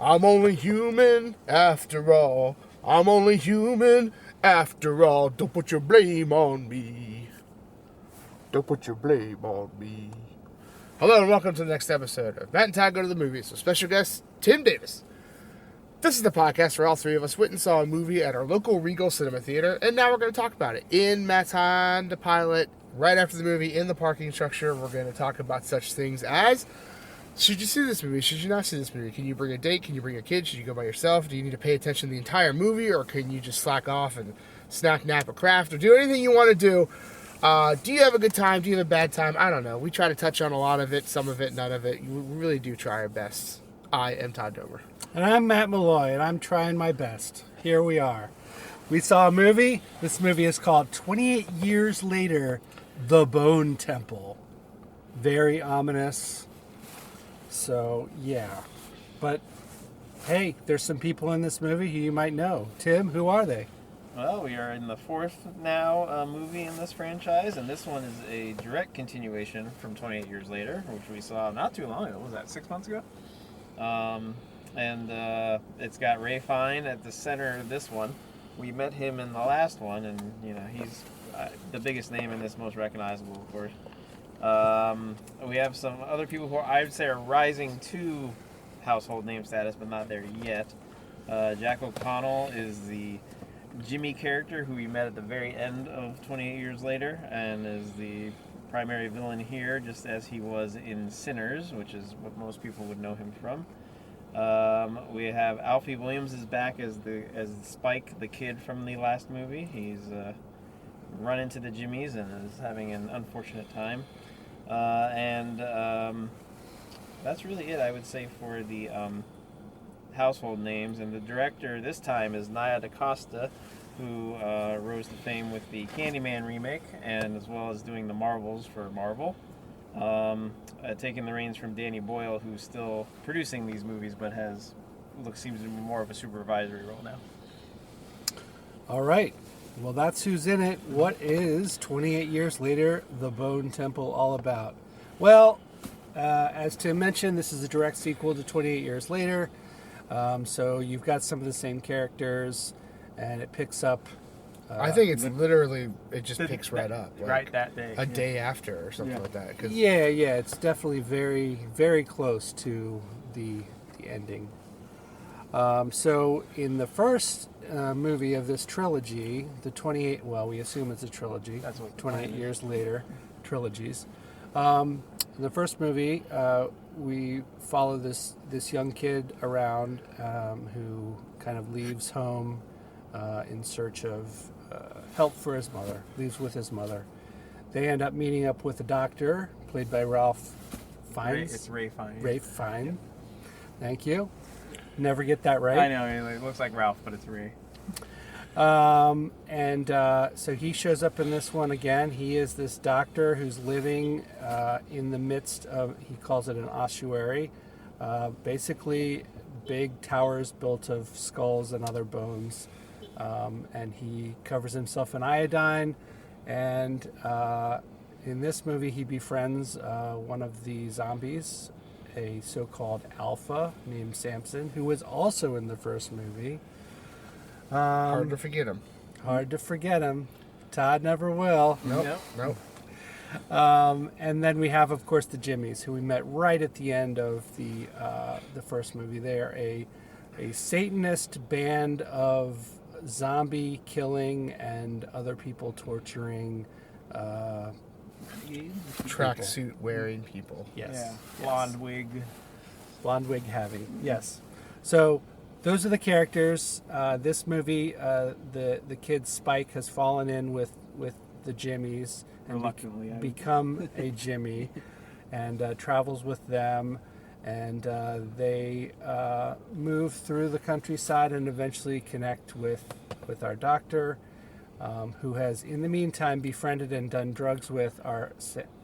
I'm only human after all. I'm only human after all. Don't put your blame on me. Don't put your blame on me. Hello and welcome to the next episode of Matt and Todd Go to the Movies with special guest Tim Davis. This is the podcast where all three of us went and saw a movie at our local Regal Cinema Theater, and now we're going to talk about it. In Matt's Honda Pilot, right after the movie, in the parking structure, we're going to talk about such things as: should you see this movie? Should you not see this movie? Can you bring a date? Can you bring a kid? Should you go by yourself? Do you need to pay attention to the entire movie? Or can you just slack off and snack, nap, or craft? Or do anything you want to do? Do you have a good time? Do you have a bad time? I don't know. We try to touch on a lot of it, some of it, none of it. We really do try our best. I am Todd Domer. And I'm Matt Malloy, and I'm trying my best. Here we are. We saw a movie. This movie is called 28 Years Later, The Bone Temple. Very ominous. So, yeah. But, hey, there's some people in this movie who you might know. Tim, who are they? Well, we are in the fourth now movie in this franchise, and this one is a direct continuation from 28 Years Later, which we saw not too long ago. Was that 6 months ago? It's got Ray Fiennes at the center of this one. We met him in the last one, and he's the biggest name in this, most recognizable, of course. We have some other people who I would say are rising to household name status, but not there yet. Jack O'Connell is the Jimmy character who we met at the very end of 28 Years Later, and is the primary villain here, just as he was in Sinners, which is what most people would know him from. We have Alfie Williams is back as Spike, the kid from the last movie. He's run into the Jimmies and is having an unfortunate time. That's really it, I would say, for the household names. And the director this time is Nia DaCosta, who rose to fame with the Candyman remake, and as well as doing the Marvels for Marvel. Taking the reins from Danny Boyle, who's still producing these movies, but seems to be more of a supervisory role now. All right. Well, that's who's in it. What is 28 Years Later, The Bone Temple all about? Well, as Tim mentioned, this is a direct sequel to 28 Years Later. So you've got some of the same characters, and it picks up... I think it's literally, it just picks right up. Like right that day. A day after or something like that. Yeah, it's definitely very, very close to the ending. So in the first movie of this trilogy, we assume it's a trilogy. That's what 28 Years Later trilogies. In the first movie, we follow this young kid around who kind of leaves home in search of help for his mother, leaves with his mother. They end up meeting up with a doctor, played by Ralph Fiennes. It's Ray Fiennes. Ray Fiennes. Yep. Thank you. Never get that right. I know, it looks like Ralph, but it's Ray. So he shows up in this one again. He is this doctor who's living in the midst of, he calls it an ossuary, basically big towers built of skulls and other bones. And he covers himself in iodine, and in this movie he befriends one of the zombies, a so-called alpha named Samson, who was also in the first movie. Hard to forget him. Hard to forget him. Todd never will. Nope. And then we have, of course, the Jimmies, who we met right at the end of the first movie. They are a Satanist band of zombie killing and other people torturing tracksuit wearing people. Yes. Yeah. Blonde wig having. Yes. So those are the characters. This movie, the kid Spike has fallen in with the Jimmies and become a Jimmy, and travels with them. And they move through the countryside and eventually connect with our doctor, who has, in the meantime, befriended and done drugs with our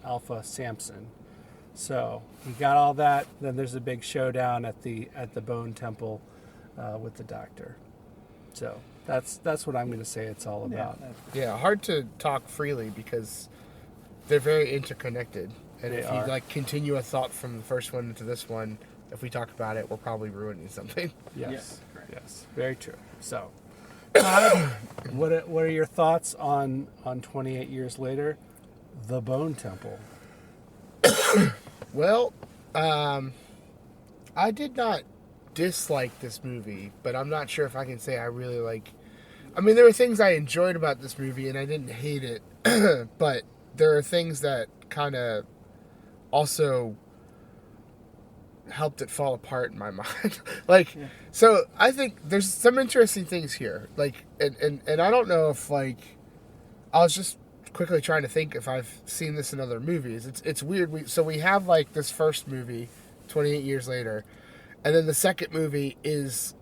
Alpha Samson. So he got all that. Then there's a big showdown at the Bone Temple with the doctor. So that's what I'm going to say it's all about. Yeah, hard to talk freely because they're very interconnected. And if you continue a thought from the first one to this one, if we talk about it, we're probably ruining something. Yes. Correct. Yes. Very true. So, Todd, what are your thoughts on 28 years later, The Bone Temple? Well, I did not dislike this movie, but I'm not sure if I can say I really like. I mean, there were things I enjoyed about this movie, and I didn't hate it, but there are things that kind of also helped it fall apart in my mind. So I think there's some interesting things here. And I don't know if I was just quickly trying to think if I've seen this in other movies. It's weird. We have this first movie, 28 years later, and then the second movie is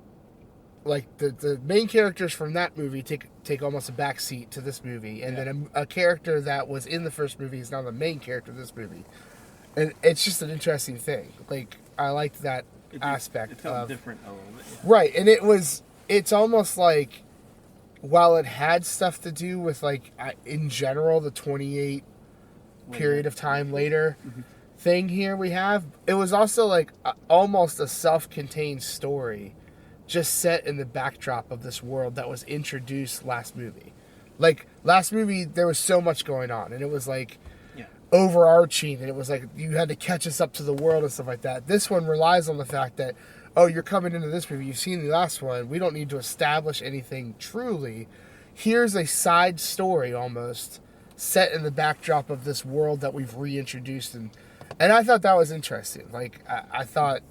the main characters from that movie take almost a backseat to this movie, and then a character that was in the first movie is now the main character of this movie, and it's just an interesting thing. I liked that aspect. It felt different a little bit. Yeah. Right, and it's almost like, while it had stuff to do with in general the 28 period of time later thing here we have, it was also almost a self-contained story just set in the backdrop of this world that was introduced last movie. Last movie, there was so much going on, and it was overarching, and it was you had to catch us up to the world and stuff like that. This one relies on the fact that, oh, you're coming into this movie, you've seen the last one, we don't need to establish anything truly. Here's a side story almost set in the backdrop of this world that we've reintroduced, and I thought that was interesting. I thought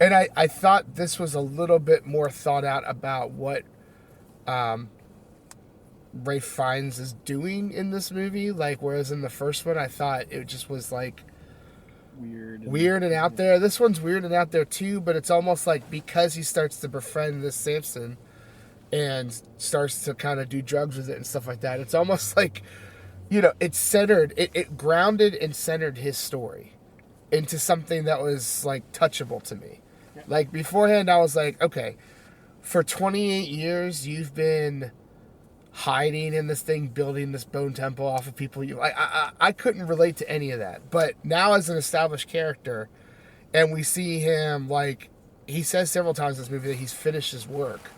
I thought this was a little bit more thought out about what Ray Fiennes is doing in this movie. Whereas in the first one, I thought it just was weird and out there. This one's weird and out there too, but it's almost because he starts to befriend this Samson and starts to kind of do drugs with it and stuff like that, it's almost it's centered, it grounded and centered his story into something that was touchable to me. Beforehand, I was okay, for 28 years, you've been hiding in this thing, building this bone temple off of people. I couldn't relate to any of that. But now as an established character, and we see him, he says several times in this movie that he's finished his work.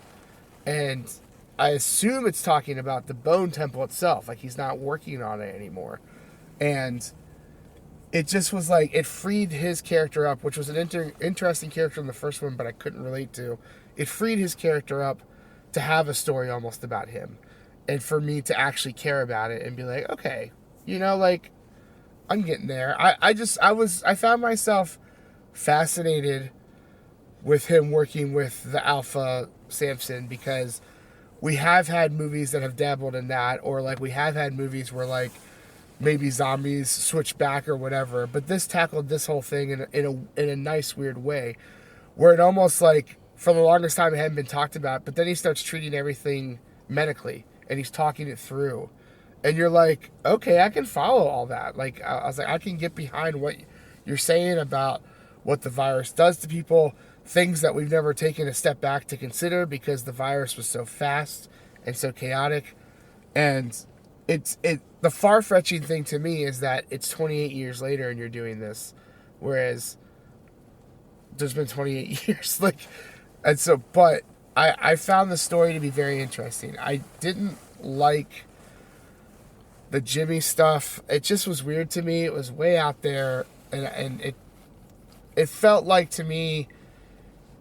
And I assume it's talking about the bone temple itself. He's not working on it anymore. And it just was it freed his character up, which was an interesting character in the first one, but I couldn't relate to. It freed his character up to have a story almost about him. And for me to actually care about it and be okay, I'm getting there. I found myself fascinated with him working with the Alpha Samson, because we have had movies that have dabbled in that, or we have had movies where maybe zombies switch back or whatever, but this tackled this whole thing in a nice weird way, where it almost for the longest time it hadn't been talked about, but then he starts treating everything medically, and he's talking it through, and you're okay, I can follow all that. I was I can get behind what you're saying about what the virus does to people, things that we've never taken a step back to consider because the virus was so fast and so chaotic. And the far-fetching thing to me is that it's 28 years later and you're doing this, whereas there's been 28 years. And so, but I found the story to be very interesting. I didn't like the Jimmy stuff. It just was weird to me. It was way out there, and it felt to me,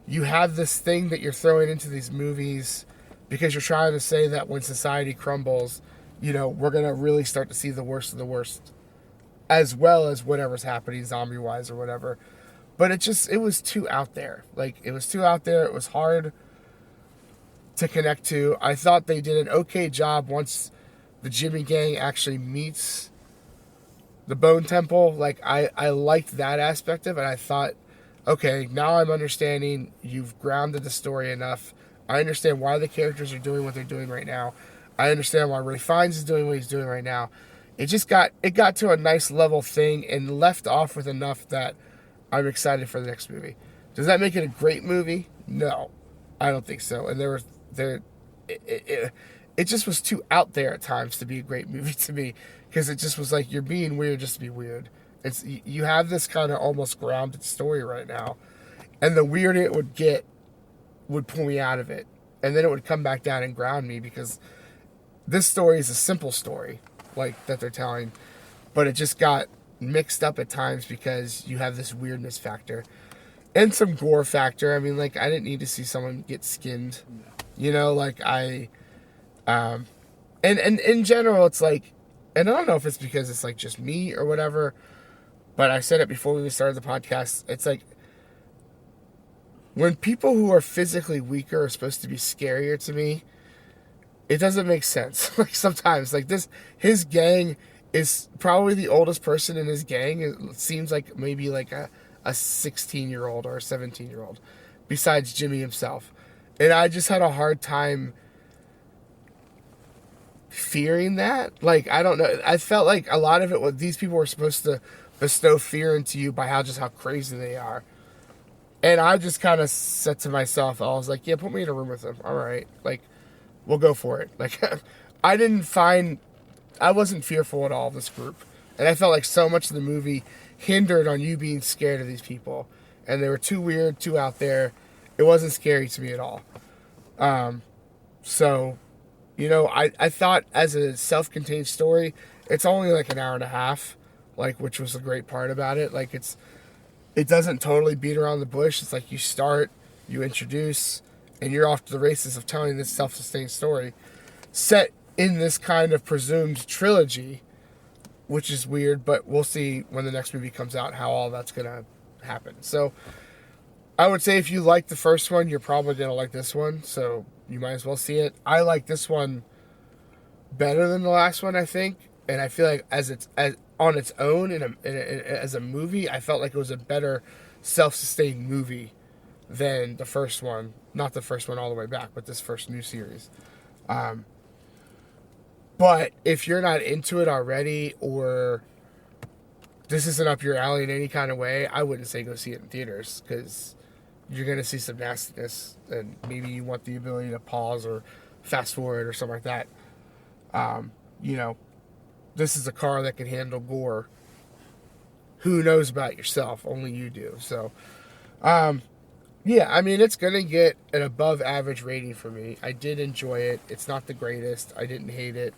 you have this thing that you're throwing into these movies because you're trying to say that when society crumbles, we're going to really start to see the worst of the worst, as well as whatever's happening zombie-wise or whatever. But it was too out there. It was too out there. It was hard to connect to. I thought they did an okay job once the Jimmy gang actually meets the Bone Temple. I liked that aspect of it. I thought, okay, now I'm understanding. You've grounded the story enough. I understand why the characters are doing what they're doing right now. I understand why Ray Fiennes is doing what he's doing right now. It got to a nice level thing and left off with enough that I'm excited for the next movie. Does that make it a great movie? No, I don't think so. And it just was too out there at times to be a great movie to me, because it just was you're being weird just to be weird. It's you have this kind of almost grounded story right now, and the weirder it would get would pull me out of it, and then it would come back down and ground me because this story is a simple story, like that they're telling, but it just got mixed up at times because you have this weirdness factor and some gore factor. I mean, like, I didn't need to see someone get skinned, you know, like and in general, it's like, and I don't know if it's because it's like just me or whatever, but I said it before we started the podcast. It's like when people who are physically weaker are supposed to be scarier to me, it doesn't make sense. Like sometimes, like his gang is probably the oldest person in his gang. It seems like maybe like a 16-year-old or a 17-year-old, besides Jimmy himself. And I just had a hard time fearing that. Like, I don't know. I felt like a lot of it was these people were supposed to bestow fear into you by how crazy they are. And I just kind of said to myself, I was like, yeah, put me in a room with them. All right. Like, we'll go for it. Like, I wasn't fearful at all of this group. And I felt like so much of the movie hindered on you being scared of these people. And they were too weird, too out there. It wasn't scary to me at all. So, you know, I thought as a self-contained story, it's only like an hour and a half, like, which was a great part about it. Like, it doesn't totally beat around the bush. It's like you start, you introduce, and you're off to the races of telling this self-sustained story set in this kind of presumed trilogy, which is weird, but we'll see when the next movie comes out how all that's going to happen. So I would say if you like the first one, you're probably going to like this one, so you might as well see it. I like this one better than the last one, I think, and I feel like as on its own as a movie, I felt like it was a better self-sustained movie than the first one. Not the first one all the way back, but this first new series. But if you're not into it already, or this isn't up your alley in any kind of way, I wouldn't say go see it in theaters, because you're going to see some nastiness, and maybe you want the ability to pause or fast forward or something like that. You know, this is a car that can handle gore. Who knows about yourself? Only you do. So, yeah, I mean, it's going to get an above average rating for me. I did enjoy it. It's not the greatest. I didn't hate it.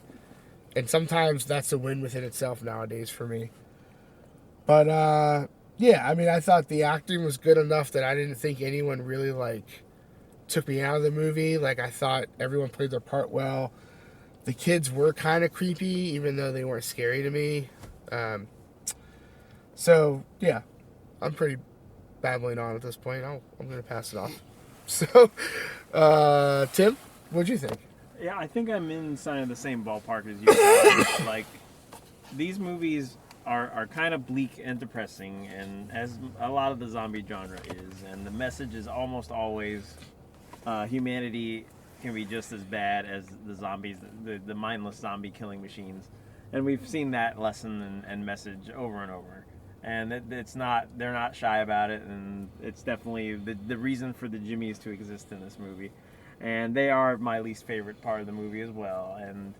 And sometimes that's a win within itself nowadays for me. But, yeah, I mean, I thought the acting was good enough that I didn't think anyone really, like, took me out of the movie. Like, I thought everyone played their part well. The kids were kind of creepy, even though they weren't scary to me. So, yeah, I'm pretty babbling on at this point. I'm going to pass it off. So, Tim, what'd you think? Yeah, I think I'm inside of the same ballpark as you. Like, these movies are kind of bleak and depressing, and as a lot of the zombie genre is, and the message is almost always humanity can be just as bad as the zombies, the mindless zombie killing machines. And we've seen that lesson and message over and over. And they're not shy about it, and it's definitely the reason for the Jimmies to exist in this movie. And they are my least favorite part of the movie as well. And,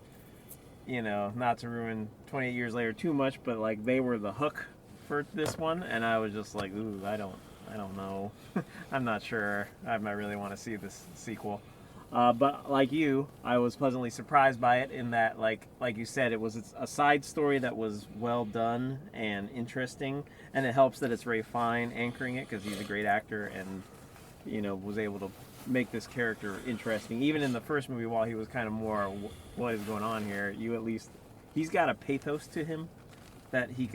you know, not to ruin 28 Years Later too much, but, like, they were the hook for this one, and I was just like, ooh, I don't know. I'm not sure. I might really want to see this sequel. But like you, I was pleasantly surprised by it in that, like you said, it was a side story that was well done and interesting, and it helps that it's Ray Fine anchoring it, because he's a great actor and, you know, was able to make this character interesting. Even in the first movie, while he was kind of more, what is going on here, he's got a pathos to him that he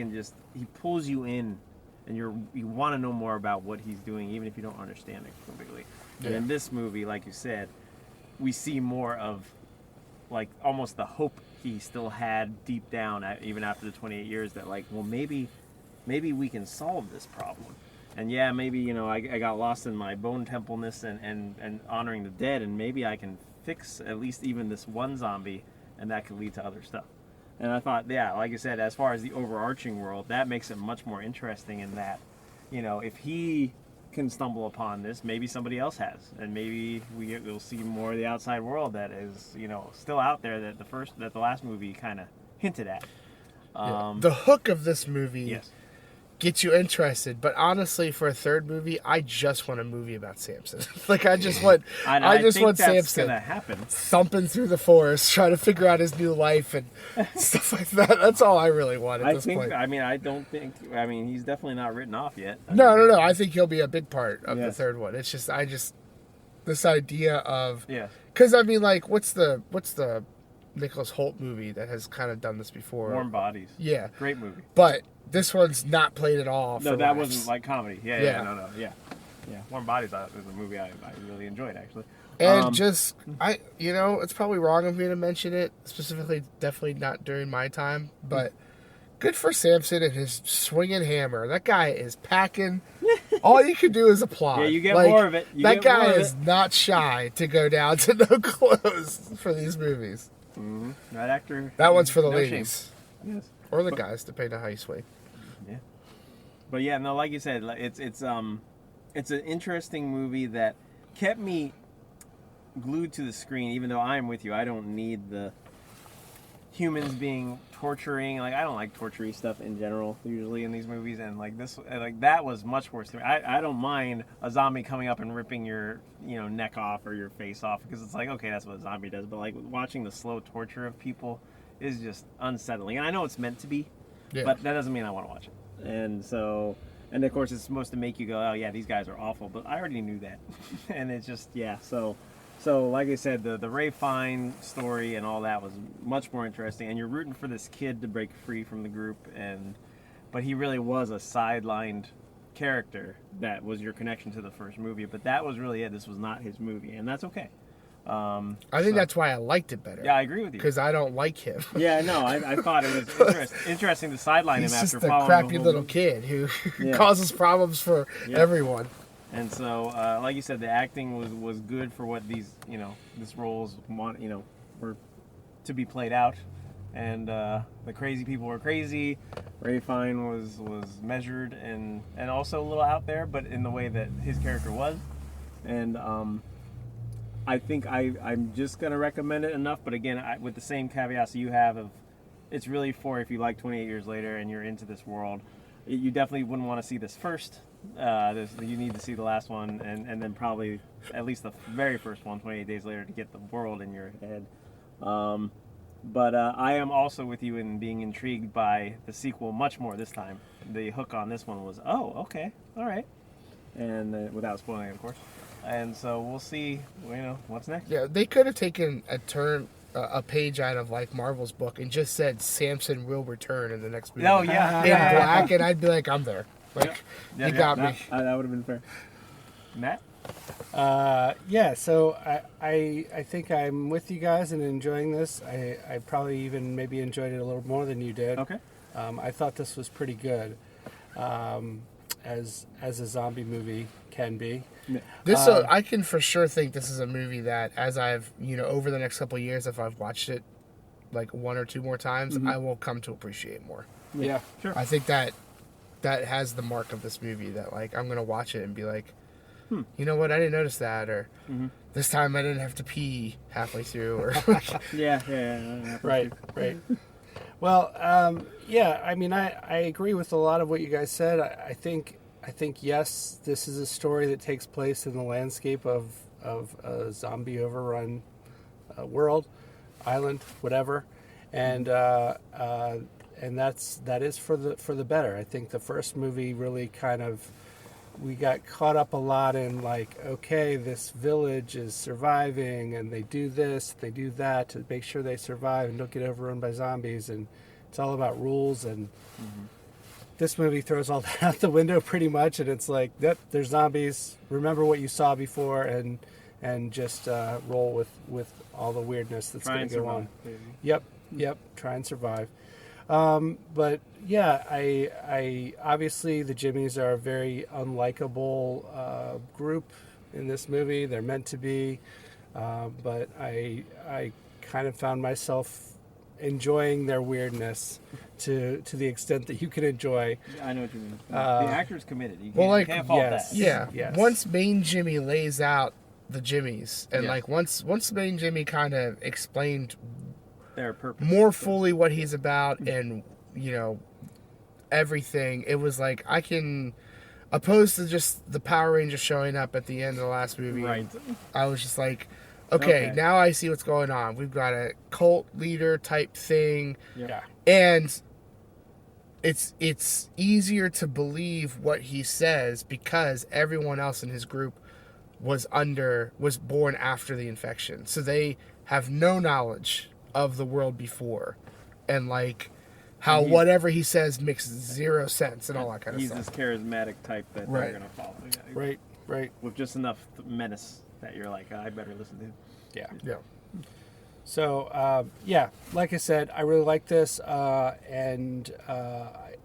pulls you in, and you want to know more about what he's doing, even if you don't understand it completely. Yeah. And in this movie, like you said, we see more of, like, almost the hope he still had deep down, even after the 28 years, that, like, well, maybe we can solve this problem. And yeah, maybe, you know, I got lost in my bone templeness and honoring the dead, and maybe I can fix at least even this one zombie, and that could lead to other stuff. And I thought, yeah, like I said, as far as the overarching world, that makes it much more interesting in that, you know, if he can stumble upon this, maybe somebody else has, and maybe we'll see more of the outside world that is, you know, still out there that the last movie kind of hinted at. The hook of this movie, yes, get you interested. But honestly, for a third movie, I just want a movie about Samson. Like I just want think that's Samson gonna happen. thumping through the forest, trying to figure out his new life and stuff like that. That's all I really want at this point. I mean, he's definitely not written off yet. No. I think he'll be a big part of the third one. It's just this idea of because I mean, like, what's the Nicholas Hoult movie that has kind of done this before? Warm Bodies. Yeah, great movie. But this one's not played at all. No, that wasn't like comedy. Yeah. Warm Bodies was a movie I really enjoyed actually. And it's probably wrong of me to mention it specifically. Definitely not during my time, but good for Samson and his swinging hammer. That guy is packing. All you can do is applaud. Yeah, you get more of it. That guy is not shy to go down to no clothes for these movies. Mm-hmm. That actor. That one's for the ladies. Yes. Or the guys, depending on how you swing. Yeah. But yeah, no, like you said, it's an interesting movie that kept me glued to the screen. Even though I'm with you, I don't need the humans being torturing. Like I don't like torturing stuff in general usually in these movies, and like this, like that was much worse to me. I don't mind a zombie coming up and ripping your neck off or your face off because it's like, okay, that's what a zombie does. But like watching the slow torture of people is just unsettling. And I know it's meant to be, but that doesn't mean I want to watch it. And so, and of course it's supposed to make you go, oh yeah, these guys are awful. But I already knew that, and it's just So, like I said, the Ray Fine story and all that was much more interesting, and you're rooting for this kid to break free from the group, but he really was a sidelined character that was your connection to the first movie. But that was really it. This was not his movie, and that's okay. I think that's why I liked it better. Yeah, I agree with you. Because I don't like him. Yeah, no, I thought it was interesting to sideline him after following He's just a crappy little kid who causes problems for everyone. And so, like you said, the acting was good for what these, this roles were to be played out. And the crazy people were crazy. Ray Fine was measured and also a little out there, but in the way that his character was. And I think I'm just going to recommend it enough. But again, with the same caveats you have of it's really for if you like 28 Years Later and you're into this world. You definitely wouldn't want to see this first. You need to see the last one and then probably at least the very first one, 28 Days Later, to get the world in your head. But I am also with you in being intrigued by the sequel much more this time. The hook on this one was, oh, okay, all right. And without spoiling it, of course. And so we'll see, what's next. Yeah, they could have taken a page out of like Marvel's book and just said Samson will return in the next movie. Oh, yeah. In black, and I'd be like, I'm there. Like, you got me. That would have been fair. Matt? So I think I'm with you guys and enjoying this. I probably even maybe enjoyed it a little more than you did. Okay. I thought this was pretty good, as a zombie movie can be. This I can for sure think this is a movie that, as I've over the next couple of years, if I've watched it like one or two more times, I will come to appreciate more. Yeah, sure. I think that has the mark of this movie, that like I'm gonna watch it and be like, you know what, I didn't notice that, or this time I didn't have to pee halfway through, or yeah. Right. Well, I mean, I agree with a lot of what you guys said. I think yes, this is a story that takes place in the landscape of a zombie overrun world, island, whatever, and that is for the better. I think the first movie really we got caught up a lot in like, okay, this village is surviving and they do this, they do that to make sure they survive and don't get overrun by zombies, and it's all about rules, and this movie throws all that out the window pretty much, and it's like, yep, there's zombies, remember what you saw before, and just roll with all the weirdness that's going to go on. Yep, try and survive. But yeah, I obviously the Jimmies are a very unlikable group in this movie. They're meant to be, but I kind of found myself enjoying their weirdness to the extent that you can enjoy. I know what you mean. The actor's committed. You can't fault that. Yeah. Yes. Once Main Jimmy lays out the Jimmies, and like once Main Jimmy kind of explained their purpose more fully what he's about, and everything. It was like I can, opposed to just the Power Rangers showing up at the end of the last movie. Right. I was just like, okay, now I see what's going on. We've got a cult leader type thing. Yeah. And it's easier to believe what he says because everyone else in his group was born after the infection. So they have no knowledge of the world before. And like how whatever he says makes zero sense and all that kind of stuff. He's this charismatic type that they're going to follow. Yeah. Right. With just enough menace that you're like, I better listen to him. Yeah. So, like I said, I really like this, and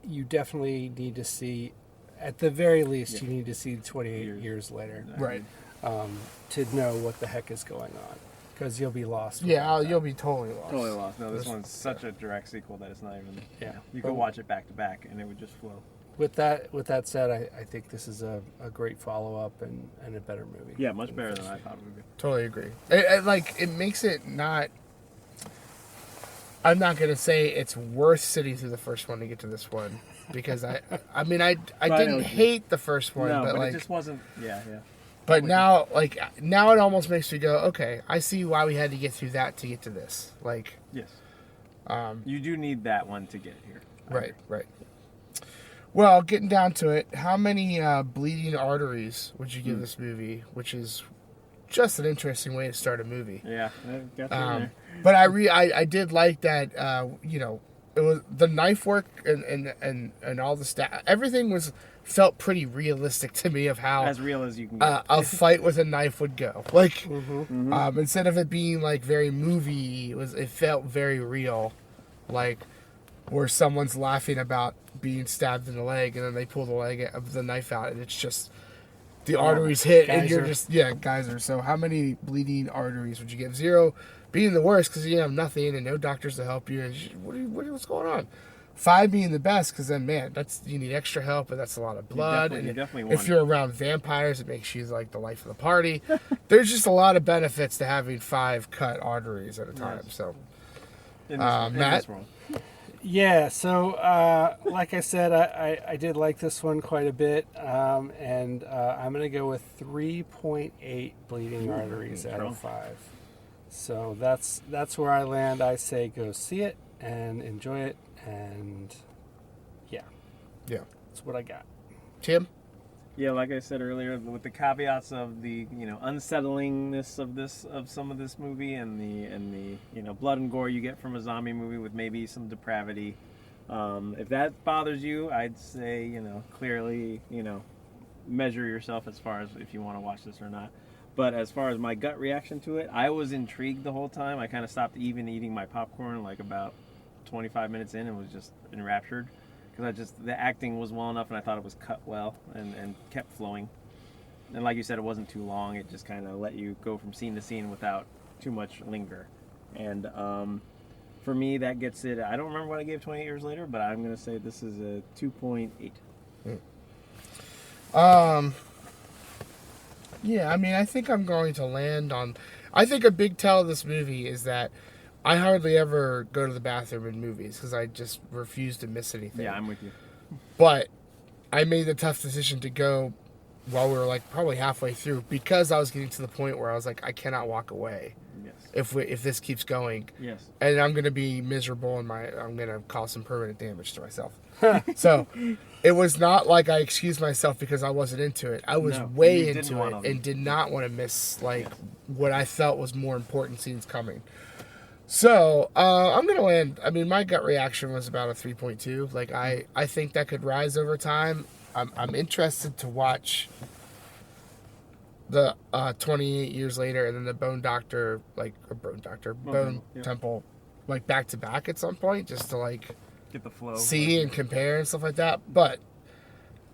you definitely need to see, at the very least, you need to see 28 years later. Right. To know what the heck is going on, because you'll be lost. Yeah, you'll be totally lost. Totally lost. No, this one's such a direct sequel that it's not even. Yeah. You could watch it back to back, and it would just flow. With that said, I think this is a great follow-up and a better movie. Yeah, much better than I thought it would be. Totally agree. It makes it not. I'm not gonna say it's worth sitting through the first one to get to this one because I didn't hate the first one, No, but it like just wasn't. Yeah. But now it almost makes me go, okay, I see why we had to get through that to get to this. Like, Yes. You do need that one to get here. Right. Well, getting down to it, how many bleeding arteries would you give this movie? Which is just an interesting way to start a movie. Yeah, I got you in there. But I did like that. It was the knife work and all the stuff. Everything felt pretty realistic to me of how As real as you can get. a fight with a knife would go. Like instead of it being like very movie, it felt very real. Like where someone's laughing about being stabbed in the leg and then they pull the knife out and it's just the arteries hit and you're just geyser. So how many bleeding arteries would you give? 0 being the worst because you have nothing and no doctors to help you. And what's going on? 5 being the best because then you need extra help and that's a lot of blood. You definitely if you're around vampires, it makes you like the life of the party. There's just a lot of benefits to having 5 cut arteries at a time. Yes. So in Matt? this world. Yeah, so like I said, I did like this one quite a bit, and I'm going to go with 3.8 bleeding arteries out of 5. So that's where I land. I say go see it and enjoy it, and yeah, that's what I got. Tim? Yeah, like I said earlier, with the caveats of the unsettlingness of some of this movie and the blood and gore you get from a zombie movie with maybe some depravity. If that bothers you, I'd say clearly measure yourself as far as if you want to watch this or not. But as far as my gut reaction to it, I was intrigued the whole time. I kind of stopped even eating my popcorn like about 25 minutes in and was just enraptured. Because the acting was well enough and I thought it was cut well and kept flowing. And like you said, it wasn't too long. It just kind of let you go from scene to scene without too much linger. And for me, that gets it. I don't remember what I gave 28 years later, but I'm going to say this is a 2.8. Yeah, I mean, I think I'm going to land on... I think a big tell of this movie is that I hardly ever go to the bathroom in movies because I just refuse to miss anything. Yeah, I'm with you. But I made the tough decision to go while we were like probably halfway through because I was getting to the point where I was like, I cannot walk away. Yes. If this keeps going. Yes. And I'm going to be miserable and I'm going to cause some permanent damage to myself. So it was not like I excused myself because I wasn't into it. I was way into it and did not want to miss what I felt was more important scenes coming. So I'm going to land. I mean, my gut reaction was about a 3.2. Like I think that could rise over time. I'm interested to watch the 28 years later and then the Bone Temple like back to back at some point just to like get the flow, see and compare and stuff like that. But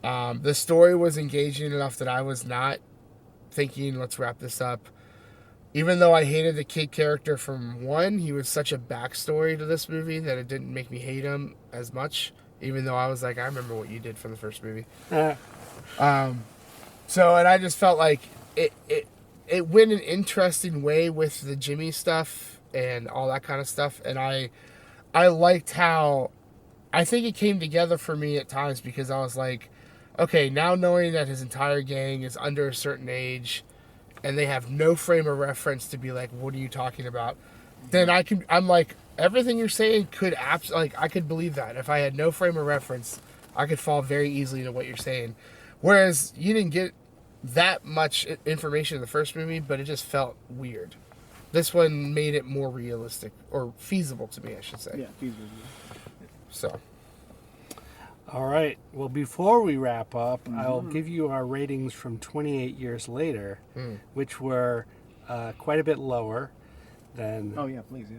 the story was engaging enough that I was not thinking, let's wrap this up. Even though I hated the kid character from 1, he was such a backstory to this movie that it didn't make me hate him as much. Even though I was like, I remember what you did from the first movie. And I just felt like it went an interesting way with the Jimmy stuff and all that kind of stuff. And I liked how I think it came together for me at times because I was like, okay, now knowing that his entire gang is under a certain age and they have no frame of reference to be like, what are you talking about? Then I'm like, everything you're saying could I could believe that. If I had no frame of reference, I could fall very easily to what you're saying. Whereas you didn't get that much information in the first movie, but it just felt weird. This one made it more realistic, or feasible to me, I should say. Yeah, feasible. So. All right. Well, before we wrap up, I'll give you our ratings from 28 years later, which were quite a bit lower than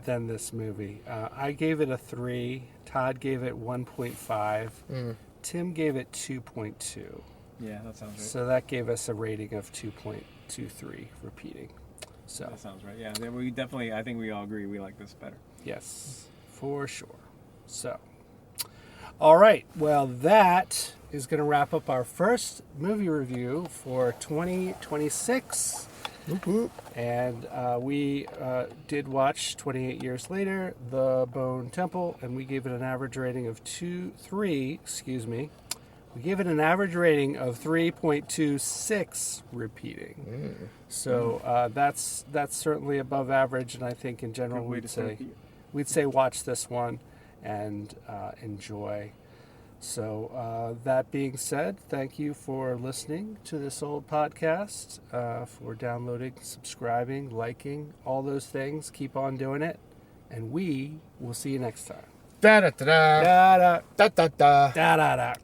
than this movie. I gave it a 3. Todd gave it 1.5. Tim gave it 2.2. Yeah, that sounds right. So that gave us a rating of 2.23 repeating. So that sounds right. Yeah, we definitely. I think we all agree we like this better. Yes, for sure. So, all right. Well, that is going to wrap up our first movie review for 2026. And we did watch 28 years later, The Bone Temple, and we gave it an average rating of 3.26 repeating. So that's certainly above average, and I think in general we'd say watch this one and enjoy. So that being said, thank you for listening to this old podcast, for downloading, subscribing, liking, all those things. Keep on doing it, and we will see you next time. Da da da da da da da da.